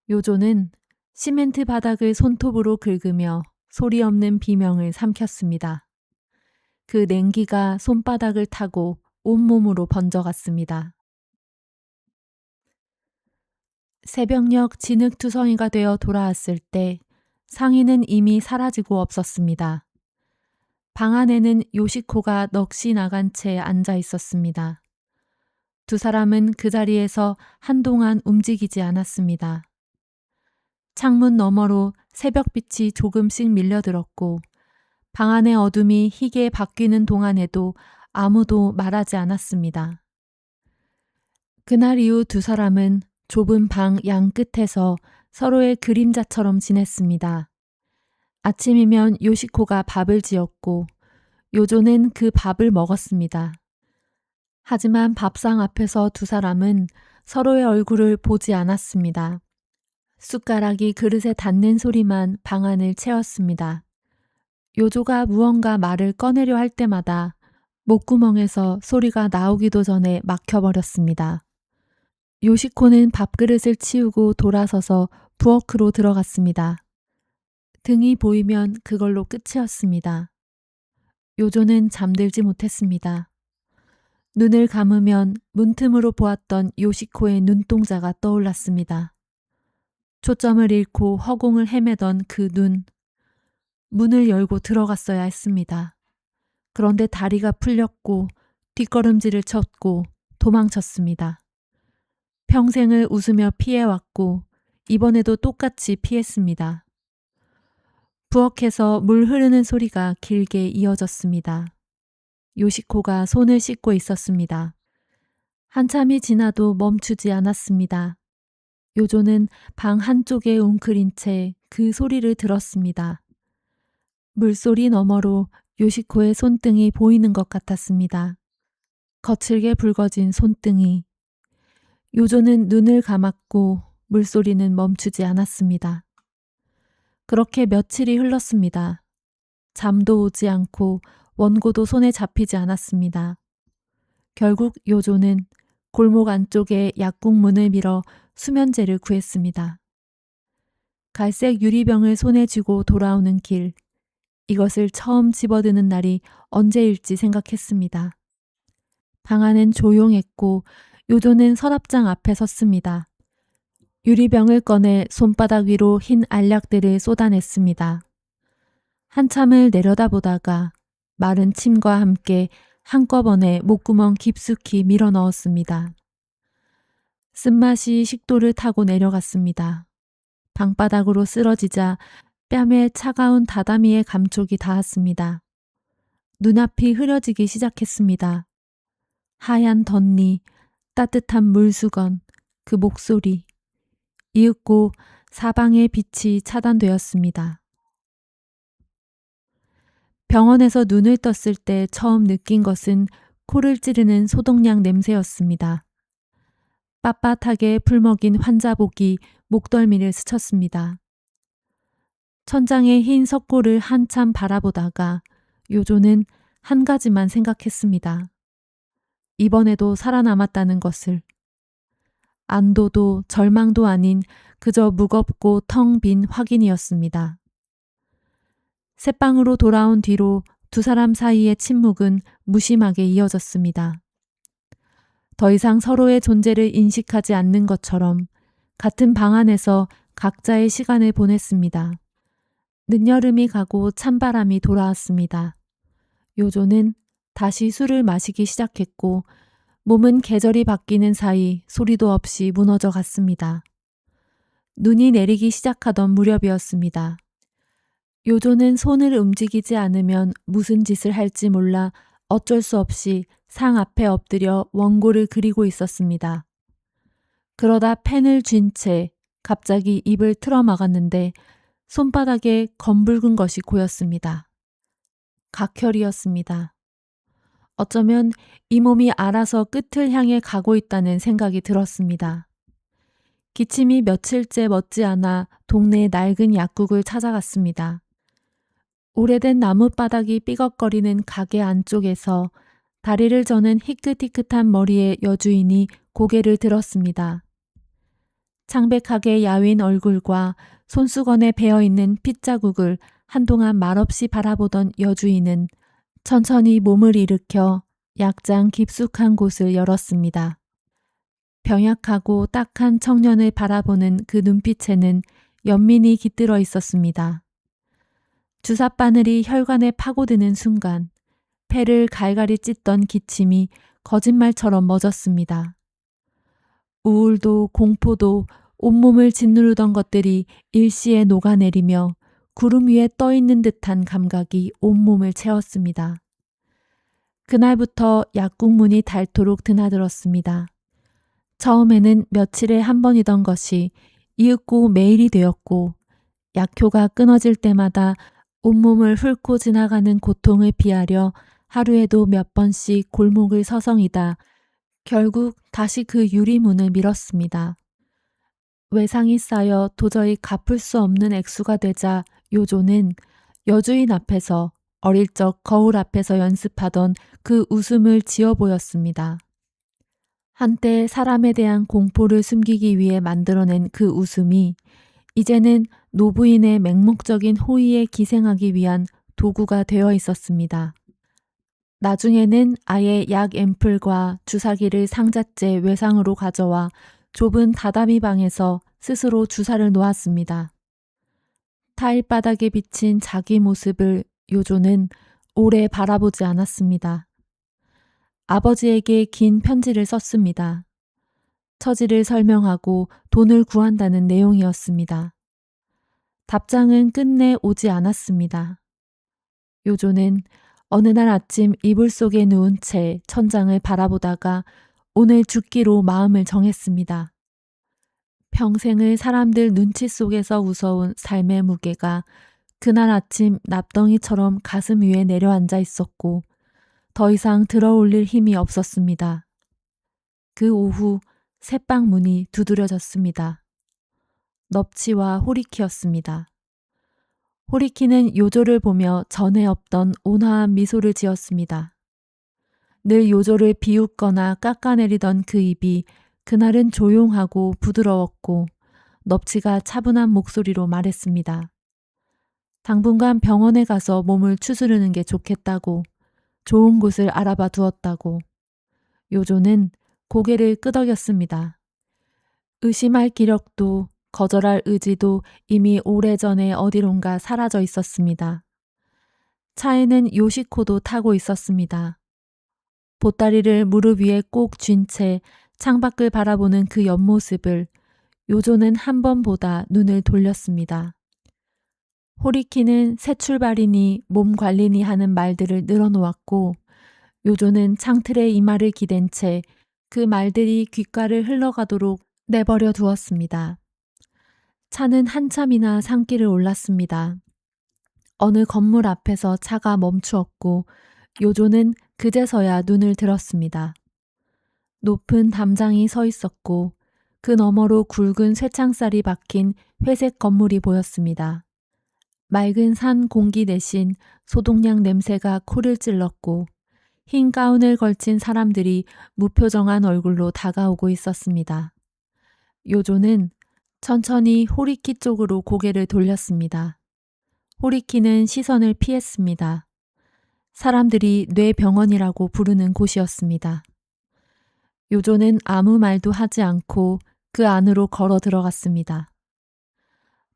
요조는 시멘트 바닥을 손톱으로 긁으며 소리 없는 비명을 삼켰습니다. 그 냉기가 손바닥을 타고 온몸으로 번져갔습니다. 새벽녘 진흙투성이가 되어 돌아왔을 때 상인은 이미 사라지고 없었습니다. 방 안에는 요시코가 넋이 나간 채 앉아 있었습니다. 두 사람은 그 자리에서 한동안 움직이지 않았습니다. 창문 너머로 새벽빛이 조금씩 밀려들었고 방 안의 어둠이 희게 바뀌는 동안에도 아무도 말하지 않았습니다. 그날 이후 두 사람은 좁은 방 양 끝에서 서로의 그림자처럼 지냈습니다. 아침이면 요시코가 밥을 지었고 요조는 그 밥을 먹었습니다. 하지만 밥상 앞에서 두 사람은 서로의 얼굴을 보지 않았습니다. 숟가락이 그릇에 닿는 소리만 방안을 채웠습니다. 요조가 무언가 말을 꺼내려 할 때마다 목구멍에서 소리가 나오기도 전에 막혀버렸습니다. 요시코는 밥그릇을 치우고 돌아서서 부엌으로 들어갔습니다. 등이 보이면 그걸로 끝이었습니다. 요조는 잠들지 못했습니다. 눈을 감으면 문틈으로 보았던 요시코의 눈동자가 떠올랐습니다. 초점을 잃고 허공을 헤매던 그 눈. 문을 열고 들어갔어야 했습니다. 그런데 다리가 풀렸고 뒷걸음질을 쳤고 도망쳤습니다. 평생을 웃으며 피해왔고 이번에도 똑같이 피했습니다. 부엌에서 물 흐르는 소리가 길게 이어졌습니다. 요시코가 손을 씻고 있었습니다. 한참이 지나도 멈추지 않았습니다. 요조는 방 한쪽에 웅크린 채 그 소리를 들었습니다. 물소리 너머로 요시코의 손등이 보이는 것 같았습니다. 거칠게 붉어진 손등이. 요조는 눈을 감았고 물소리는 멈추지 않았습니다. 그렇게 며칠이 흘렀습니다. 잠도 오지 않고 원고도 손에 잡히지 않았습니다. 결국 요조는 골목 안쪽에 약국 문을 밀어 수면제를 구했습니다. 갈색 유리병을 손에 쥐고 돌아오는 길, 이것을 처음 집어드는 날이 언제일지 생각했습니다. 방 안은 조용했고 요조는 서랍장 앞에 섰습니다. 유리병을 꺼내 손바닥 위로 흰 알약들을 쏟아냈습니다. 한참을 내려다보다가 마른 침과 함께 한꺼번에 목구멍 깊숙이 밀어 넣었습니다. 쓴맛이 식도를 타고 내려갔습니다. 방바닥으로 쓰러지자 뺨에 차가운 다다미의 감촉이 닿았습니다. 눈앞이 흐려지기 시작했습니다. 하얀 덧니, 따뜻한 물수건, 그 목소리. 이윽고 사방의 빛이 차단되었습니다. 병원에서 눈을 떴을 때 처음 느낀 것은 코를 찌르는 소독약 냄새였습니다. 빳빳하게 풀먹인 환자복이 목덜미를 스쳤습니다. 천장의 흰 석고를 한참 바라보다가 요조는 한 가지만 생각했습니다. 이번에도 살아남았다는 것을. 안도도 절망도 아닌 그저 무겁고 텅 빈 확인이었습니다. 새방으로 돌아온 뒤로 두 사람 사이의 침묵은 무심하게 이어졌습니다. 더 이상 서로의 존재를 인식하지 않는 것처럼 같은 방 안에서 각자의 시간을 보냈습니다. 늦여름이 가고 찬바람이 돌아왔습니다. 요조는 다시 술을 마시기 시작했고 몸은 계절이 바뀌는 사이 소리도 없이 무너져 갔습니다. 눈이 내리기 시작하던 무렵이었습니다. 요조는 손을 움직이지 않으면 무슨 짓을 할지 몰라 어쩔 수 없이 상 앞에 엎드려 원고를 그리고 있었습니다. 그러다 펜을 쥔 채 갑자기 입을 틀어막았는데 손바닥에 검붉은 것이 고였습니다. 각혈이었습니다. 어쩌면 이 몸이 알아서 끝을 향해 가고 있다는 생각이 들었습니다. 기침이 며칠째 멎지 않아 동네 낡은 약국을 찾아갔습니다. 오래된 나뭇바닥이 삐걱거리는 가게 안쪽에서 다리를 저는 희끗희끗한 머리의 여주인이 고개를 들었습니다. 창백하게 야윈 얼굴과 손수건에 배어있는 핏자국을 한동안 말없이 바라보던 여주인은 천천히 몸을 일으켜 약장 깊숙한 곳을 열었습니다. 병약하고 딱한 청년을 바라보는 그 눈빛에는 연민이 깃들어 있었습니다. 주삿바늘이 혈관에 파고드는 순간 폐를 갈갈이 찢던 기침이 거짓말처럼 멎었습니다. 우울도 공포도 온몸을 짓누르던 것들이 일시에 녹아내리며 구름 위에 떠 있는 듯한 감각이 온몸을 채웠습니다. 그날부터 약국문이 닳도록 드나들었습니다. 처음에는 며칠에 한 번이던 것이 이윽고 매일이 되었고 약효가 끊어질 때마다 온몸을 훑고 지나가는 고통을 피하려 하루에도 몇 번씩 골목을 서성이다 결국 다시 그 유리문을 밀었습니다. 외상이 쌓여 도저히 갚을 수 없는 액수가 되자 요조는 여주인 앞에서 어릴 적 거울 앞에서 연습하던 그 웃음을 지어 보였습니다. 한때 사람에 대한 공포를 숨기기 위해 만들어낸 그 웃음이 이제는 노부인의 맹목적인 호의에 기생하기 위한 도구가 되어 있었습니다. 나중에는 아예 약 앰플과 주사기를 상자째 외상으로 가져와 좁은 다다미 방에서 스스로 주사를 놓았습니다. 타일바닥에 비친 자기 모습을 요조는 오래 바라보지 않았습니다. 아버지에게 긴 편지를 썼습니다. 처지를 설명하고 돈을 구한다는 내용이었습니다. 답장은 끝내 오지 않았습니다. 요조는 어느 날 아침 이불 속에 누운 채 천장을 바라보다가 오늘 죽기로 마음을 정했습니다. 평생을 사람들 눈치 속에서 웃어온 삶의 무게가 그날 아침 납덩이처럼 가슴 위에 내려앉아 있었고 더 이상 들어올릴 힘이 없었습니다. 그 오후 새방 문이 두드려졌습니다. 넙치와 호리키였습니다. 호리키는 요조를 보며 전에 없던 온화한 미소를 지었습니다. 늘 요조를 비웃거나 깎아내리던 그 입이 그날은 조용하고 부드러웠고 넙치가 차분한 목소리로 말했습니다. 당분간 병원에 가서 몸을 추스르는 게 좋겠다고, 좋은 곳을 알아봐 두었다고. 요조는 고개를 끄덕였습니다. 의심할 기력도 거절할 의지도 이미 오래전에 어디론가 사라져 있었습니다. 차에는 요시코도 타고 있었습니다. 보따리를 무릎 위에 꼭 쥔 채 창밖을 바라보는 그 옆모습을 요조는 한 번 보다 눈을 돌렸습니다. 호리키는 새 출발이니 몸 관리니 하는 말들을 늘어놓았고 요조는 창틀에 이마를 기댄 채 그 말들이 귓가를 흘러가도록 내버려 두었습니다. 차는 한참이나 산길을 올랐습니다. 어느 건물 앞에서 차가 멈추었고 요조는 그제서야 눈을 들었습니다. 높은 담장이 서 있었고 그 너머로 굵은 쇠창살이 박힌 회색 건물이 보였습니다. 맑은 산 공기 대신 소독약 냄새가 코를 찔렀고 흰 가운을 걸친 사람들이 무표정한 얼굴로 다가오고 있었습니다. 요조는 천천히 호리키 쪽으로 고개를 돌렸습니다. 호리키는 시선을 피했습니다. 사람들이 뇌병원이라고 부르는 곳이었습니다. 요조는 아무 말도 하지 않고 그 안으로 걸어 들어갔습니다.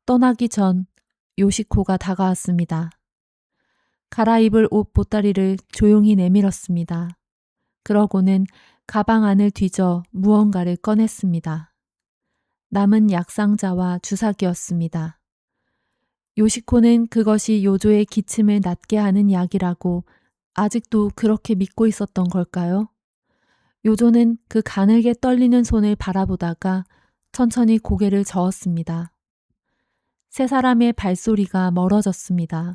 떠나기 전 요시코가 다가왔습니다. 갈아입을 옷 보따리를 조용히 내밀었습니다. 그러고는 가방 안을 뒤져 무언가를 꺼냈습니다. 남은 약상자와 주사기였습니다. 요시코는 그것이 요조의 기침을 낫게 하는 약이라고 아직도 그렇게 믿고 있었던 걸까요? 요조는 그 가늘게 떨리는 손을 바라보다가 천천히 고개를 저었습니다. 세 사람의 발소리가 멀어졌습니다.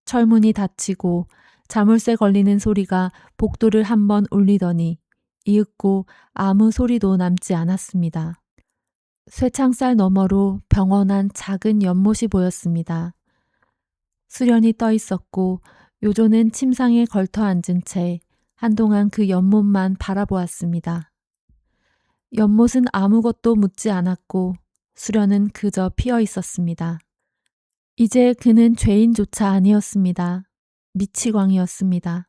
철문이 닫히고 자물쇠 걸리는 소리가 복도를 한번 울리더니 이윽고 아무 소리도 남지 않았습니다. 쇠창살 너머로 병원한 작은 연못이 보였습니다. 수련이 떠 있었고 요조는 침상에 걸터 앉은 채 한동안 그 연못만 바라보았습니다. 연못은 아무것도 묻지 않았고 수련은 그저 피어 있었습니다. 이제 그는 죄인조차 아니었습니다. 미치광이었습니다.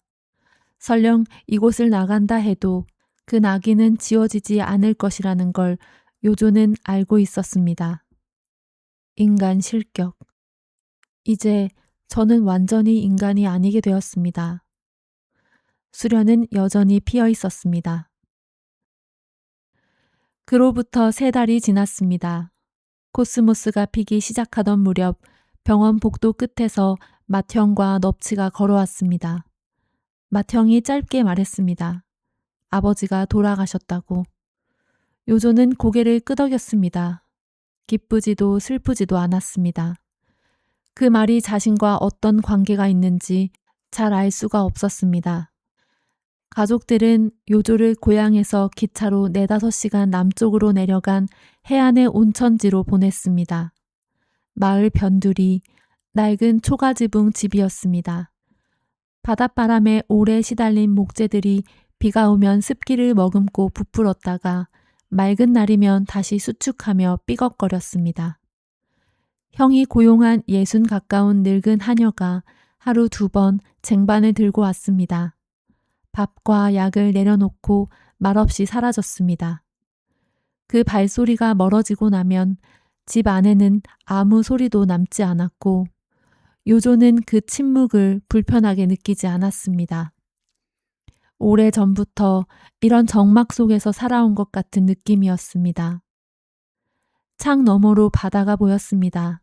설령 이곳을 나간다 해도 그 낙인은 지워지지 않을 것이라는 걸 요조는 알고 있었습니다. 인간 실격. 이제 저는 완전히 인간이 아니게 되었습니다. 수련은 여전히 피어 있었습니다. 그로부터 3달이 지났습니다. 코스모스가 피기 시작하던 무렵 병원 복도 끝에서 맏형과 넙치가 걸어왔습니다. 맏형이 짧게 말했습니다. 아버지가 돌아가셨다고. 요조는 고개를 끄덕였습니다. 기쁘지도 슬프지도 않았습니다. 그 말이 자신과 어떤 관계가 있는지 잘 알 수가 없었습니다. 가족들은 요조를 고향에서 기차로 4-5시간 남쪽으로 내려간 해안의 온천지로 보냈습니다. 마을 변두리, 낡은 초가지붕 집이었습니다. 바닷바람에 오래 시달린 목재들이 비가 오면 습기를 머금고 부풀었다가 맑은 날이면 다시 수축하며 삐걱거렸습니다. 형이 고용한 60 가까운 늙은 하녀가 하루 2번 쟁반을 들고 왔습니다. 밥과 약을 내려놓고 말없이 사라졌습니다. 그 발소리가 멀어지고 나면 집 안에는 아무 소리도 남지 않았고 요조는 그 침묵을 불편하게 느끼지 않았습니다. 오래전부터 이런 정막 속에서 살아온 것 같은 느낌이었습니다. 창 너머로 바다가 보였습니다.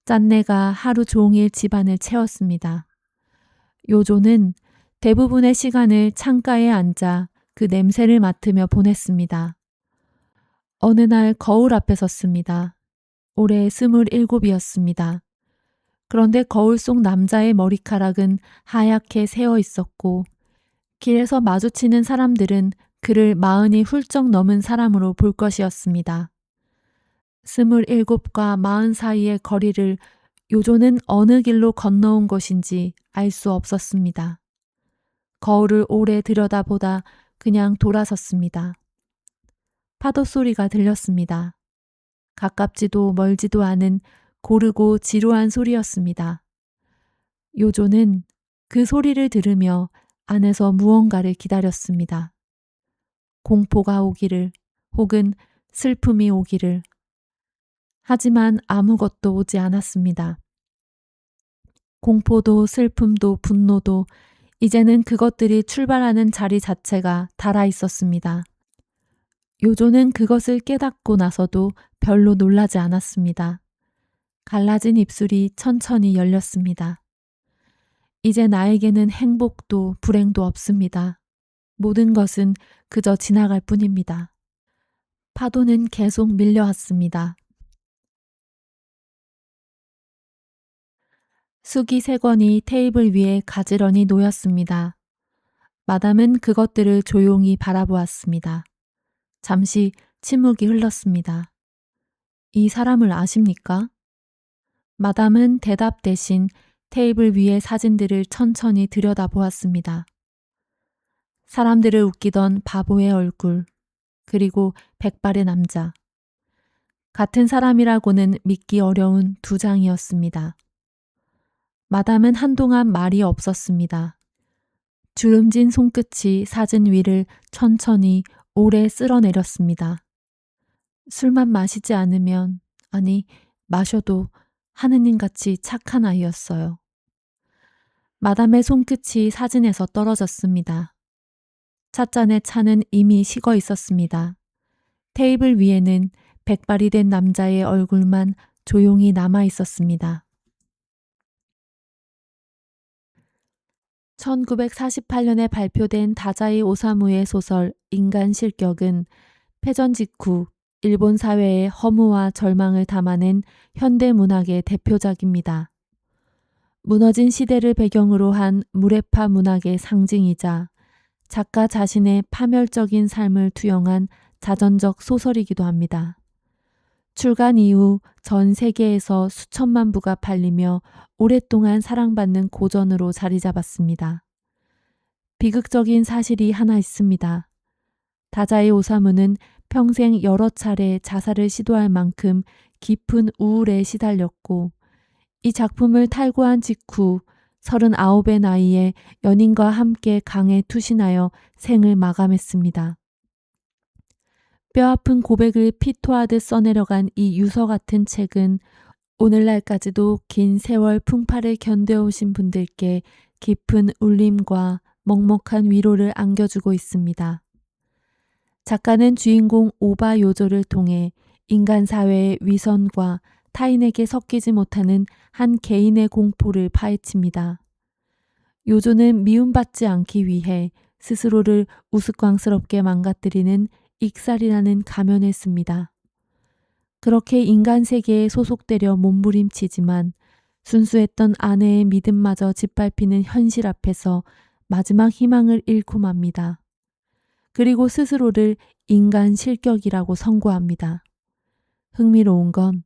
짠내가 하루 종일 집안을 채웠습니다. 요조는 대부분의 시간을 창가에 앉아 그 냄새를 맡으며 보냈습니다. 어느 날 거울 앞에 섰습니다. 올해 27이었습니다. 그런데 거울 속 남자의 머리카락은 하얗게 새어 있었고 길에서 마주치는 사람들은 그를 40이 훌쩍 넘은 사람으로 볼 것이었습니다. 27과 40 사이의 거리를 요조는 어느 길로 건너온 것인지 알 수 없었습니다. 거울을 오래 들여다보다 그냥 돌아섰습니다. 파도 소리가 들렸습니다. 가깝지도 멀지도 않은 고르고 지루한 소리였습니다. 요조는 그 소리를 들으며 안에서 무언가를 기다렸습니다. 공포가 오기를 혹은 슬픔이 오기를. 하지만 아무것도 오지 않았습니다. 공포도 슬픔도 분노도 이제는 그것들이 출발하는 자리 자체가 달아 있었습니다. 요조는 그것을 깨닫고 나서도 별로 놀라지 않았습니다. 갈라진 입술이 천천히 열렸습니다. 이제 나에게는 행복도 불행도 없습니다. 모든 것은 그저 지나갈 뿐입니다. 파도는 계속 밀려왔습니다. 수기 3권이 테이블 위에 가지런히 놓였습니다. 마담은 그것들을 조용히 바라보았습니다. 잠시 침묵이 흘렀습니다. 이 사람을 아십니까? 마담은 대답 대신 테이블 위의 사진들을 천천히 들여다보았습니다. 사람들을 웃기던 바보의 얼굴, 그리고 백발의 남자. 같은 사람이라고는 믿기 어려운 2장이었습니다. 마담은 한동안 말이 없었습니다. 주름진 손끝이 사진 위를 천천히 오래 쓸어내렸습니다. 술만 마시지 않으면, 아니 마셔도 하느님같이 착한 아이였어요. 마담의 손끝이 사진에서 떨어졌습니다. 찻잔의 차는 이미 식어 있었습니다. 테이블 위에는 백발이 된 남자의 얼굴만 조용히 남아 있었습니다. 1948년에 발표된 다자이 오사무의 소설 인간 실격은 패전 직후 일본 사회의 허무와 절망을 담아낸 현대문학의 대표작입니다. 무너진 시대를 배경으로 한 무레파 문학의 상징이자 작가 자신의 파멸적인 삶을 투영한 자전적 소설이기도 합니다. 출간 이후 전 세계에서 수천만 부가 팔리며 오랫동안 사랑받는 고전으로 자리 잡았습니다. 비극적인 사실이 하나 있습니다. 다자이 오사무는 평생 여러 차례 자살을 시도할 만큼 깊은 우울에 시달렸고 이 작품을 탈고한 직후 39의 나이에 연인과 함께 강에 투신하여 생을 마감했습니다. 뼈아픈 고백을 피토하듯 써내려간 이 유서 같은 책은 오늘날까지도 긴 세월 풍파를 견뎌오신 분들께 깊은 울림과 먹먹한 위로를 안겨주고 있습니다. 작가는 주인공 오바 요조를 통해 인간 사회의 위선과 타인에게 섞이지 못하는 한 개인의 공포를 파헤칩니다. 요조는 미움받지 않기 위해 스스로를 우스꽝스럽게 망가뜨리는 익살이라는 가면을 씁니다. 그렇게 인간 세계에 소속되려 몸부림치지만 순수했던 아내의 믿음마저 짓밟히는 현실 앞에서 마지막 희망을 잃고 맙니다. 그리고 스스로를 인간 실격이라고 선고합니다. 흥미로운 건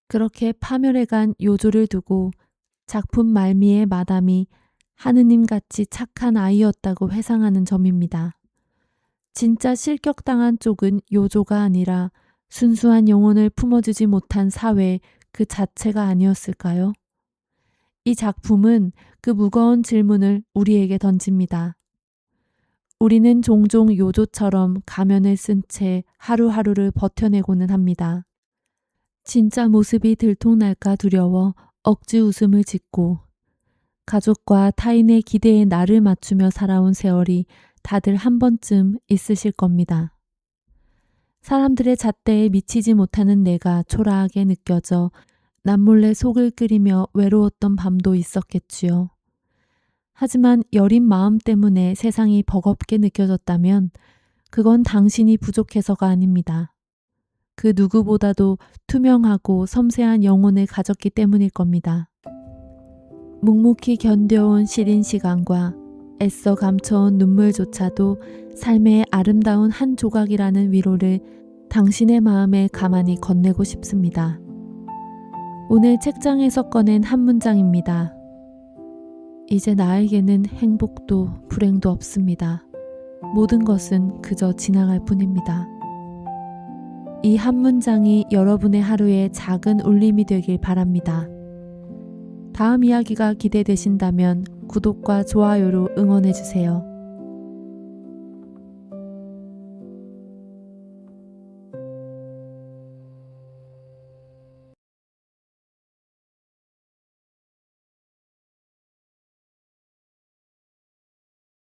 그렇게 파멸해간 요조를 두고 작품 말미에 마담이 하느님같이 착한 아이였다고 회상하는 점입니다. 진짜 실격당한 쪽은 요조가 아니라 순수한 영혼을 품어주지 못한 사회 그 자체가 아니었을까요? 이 작품은 그 무거운 질문을 우리에게 던집니다. 우리는 종종 요조처럼 가면을 쓴 채 하루하루를 버텨내고는 합니다. 진짜 모습이 들통날까 두려워 억지 웃음을 짓고 가족과 타인의 기대에 나를 맞추며 살아온 세월이 다들 한 번쯤 있으실 겁니다. 사람들의 잣대에 미치지 못하는 내가 초라하게 느껴져 남몰래 속을 끓이며 외로웠던 밤도 있었겠지요. 하지만 여린 마음 때문에 세상이 버겁게 느껴졌다면 그건 당신이 부족해서가 아닙니다. 그 누구보다도 투명하고 섬세한 영혼을 가졌기 때문일 겁니다. 묵묵히 견뎌온 시린 시간과 애써 감춰온 눈물조차도 삶의 아름다운 한 조각이라는 위로를 당신의 마음에 가만히 건네고 싶습니다. 오늘 책장에서 꺼낸 한 문장입니다. 이제 나에게는 행복도 불행도 없습니다. 모든 것은 그저 지나갈 뿐입니다. 이 한 문장이 여러분의 하루에 작은 울림이 되길 바랍니다. 다음 이야기가 기대되신다면 구독과 좋아요로 응원해주세요.